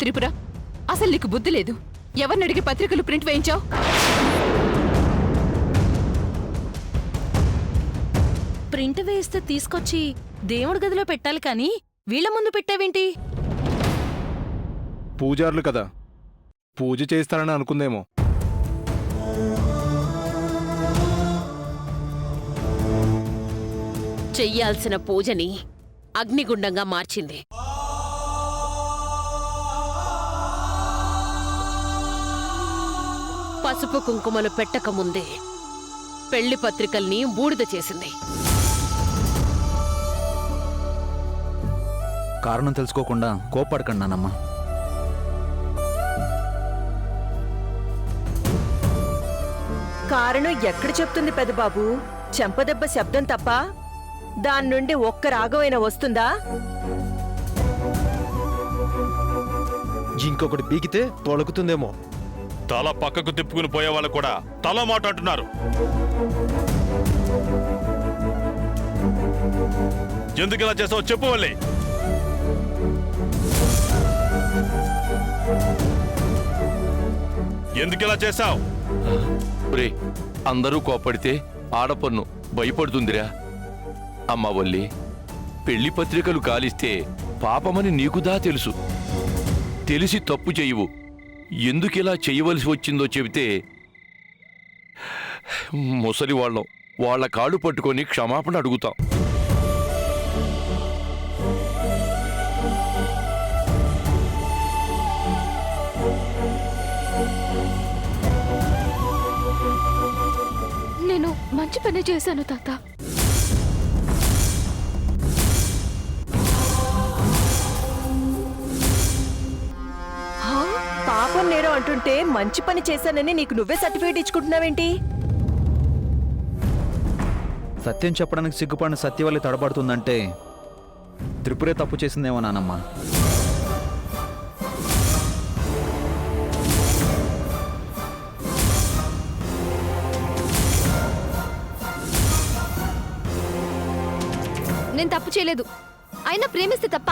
త్రిపుర, అసలు నీకు బుద్ధి లేదు. ఎవరిని అడిగి పత్రికలు ప్రింట్ వేయించావు? ప్రింట్ వేస్తే తీసుకొచ్చి దేవుడి గదిలో పెట్టాలి కానీ వీళ్ళ ముందు పెట్టావేంటి? పూజారులు కదా, పూజ చేస్తానని అనుకుందేమో. చెయ్యాల్సిన పూజని అగ్నిగుండంగా మార్చింది. పసుపు కుంకుమలు పెట్టకముందే పెళ్లి పత్రికల్ని బూడిద చేసింది. కారణం తెలుసుకోకుండా కోప్పడకండి నానమ్మ. కారణం ఎక్కడ చెప్తుంది పెద్దబాబు? చెంపదెబ్బ శబ్దం తప్ప దాని నుండి ఒక్క రాగమైనా వస్తుందా? ఇంకొకటి పీకితే తొలగుతుందేమో. తల పక్కకు తిప్పుకుని పోయే వాళ్ళు కూడా తల మాట అంటున్నారు. ఎందుకు ఇలా చేస్తావు చెప్పు వల్లి. ఎందుకు ఇలా చేశావు? అందరూ కోపడితే ఆడపన్ను భయపడుతుందిరా. అమ్మ వల్లి, పెళ్లి పత్రికలు కాలిస్తే పాపమని నీకుదా తెలుసు. తెలిసి తప్పు చెయ్యవు. ఎందుకిలా చెయ్యవలసి వచ్చిందో చెబితే ముసలి వాళ్ళం వాళ్ళ కాళ్ళు పట్టుకొని క్షమాపణ అడుగుతాం. నేను మంచి పని చేశాను తాత. పాపం నేరం అంటుంటే మంచి పని చేశానని నీకు నువ్వే సర్టిఫికేట్ ఇచ్చుకుంటున్నావేంటి? సత్యం చెప్పడానికి సిగ్గుపడిన సత్యవల్లి తడబడుతుందంటే త్రిపురే తప్పు చేసిందేమో నానమ్మ. నేను తప్పు చేయలేదు. అయినా ప్రేమిస్తే తప్ప?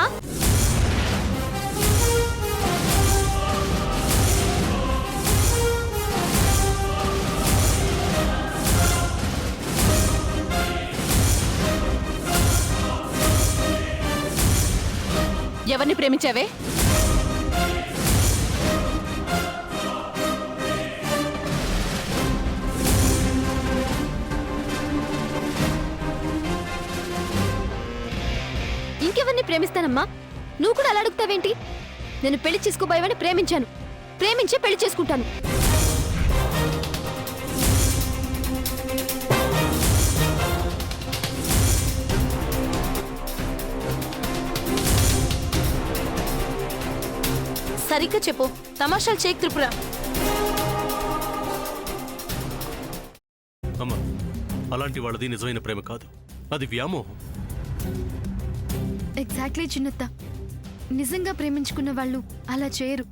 ఎవరిని ప్రేమించావే? ఇంకెవరిని ప్రేమిస్తానమ్మా? నువ్వు కూడా అలా అడుగుతావేంటి? నేను పెళ్లి చేసుకోబోయేవాడిని ప్రేమించాను, ప్రేమించే పెళ్లి చేసుకుంటాను. సరిగ్గా చెప్పు, తమాషాలు చేయకు త్రిపుర. అమ్మా, అలాంటి వాళ్ళది నిజమైన ప్రేమ కాదు, అది వ్యామోహం. ఎగ్జాక్ట్లీ చిన్నత్త. నిజంగా ప్రేమించుకున్న వాళ్ళు అలా చేయరు.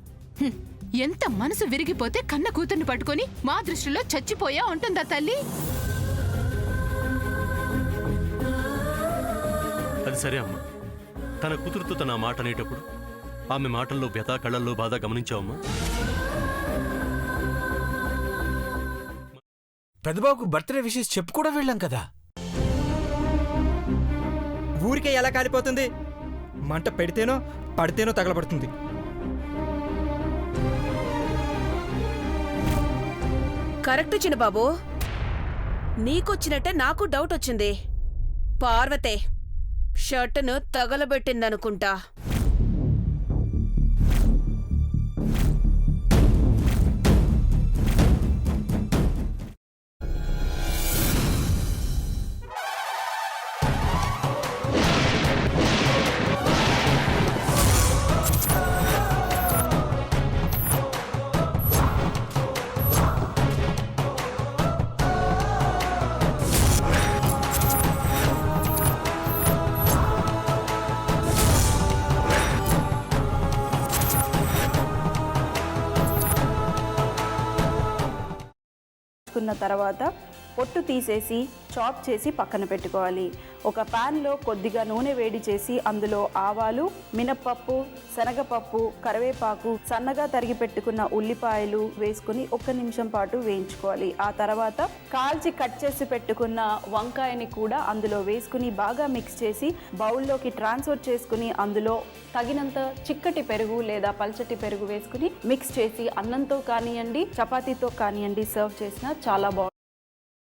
ఎంత మనసు విరిగిపోతే కన్న కూతుర్ని పట్టుకొని మా దృష్టిలో చచ్చిపోయా ఉంటుందా తల్లి? అది సరే అమ్మా, తన కూతురుతో తన మాట అనేటప్పుడు ఆమె మాటల్లో వ్యథ, కళ్ళల్లో బాధ గమనించావమ్మా? పెద్దబాబుకు బర్త్డే విషెస్ చెప్పు కూడా వెళ్ళాం కదా. ఊరికే ఎలా కాలిపోతుంది? మంట పెడితేనో పడితేనో తగలబడుతుంది. కరెక్ట్ చిన్నబాబు, నీకొచ్చినట్టే నాకు డౌట్ వచ్చింది. పార్వతే షర్టును తగలబెట్టిందనుకుంటా. తర్వాత పొట్టు తీసేసి చాప్ చేసి పక్కన పెట్టుకోవాలి. ఒక ప్యాన్లో కొద్దిగా నూనె వేడి చేసి అందులో ఆవాలు, మినప్పప్పు, శనగపప్పు, కరివేపాకు, సన్నగా తరిగి పెట్టుకున్న ఉల్లిపాయలు వేసుకుని 1 నిమిషం పాటు వేయించుకోవాలి. ఆ తర్వాత కాల్చి కట్ చేసి పెట్టుకున్న వంకాయని కూడా అందులో వేసుకుని బాగా మిక్స్ చేసి బౌల్లోకి ట్రాన్స్ఫర్ చేసుకుని అందులో తగినంత చిక్కటి పెరుగు లేదా పల్చటి పెరుగు వేసుకుని మిక్స్ చేసి అన్నంతో కానివ్వండి, చపాతీతో కానివ్వండి సర్వ్ చేసినా చాలా బాగుంటుంది.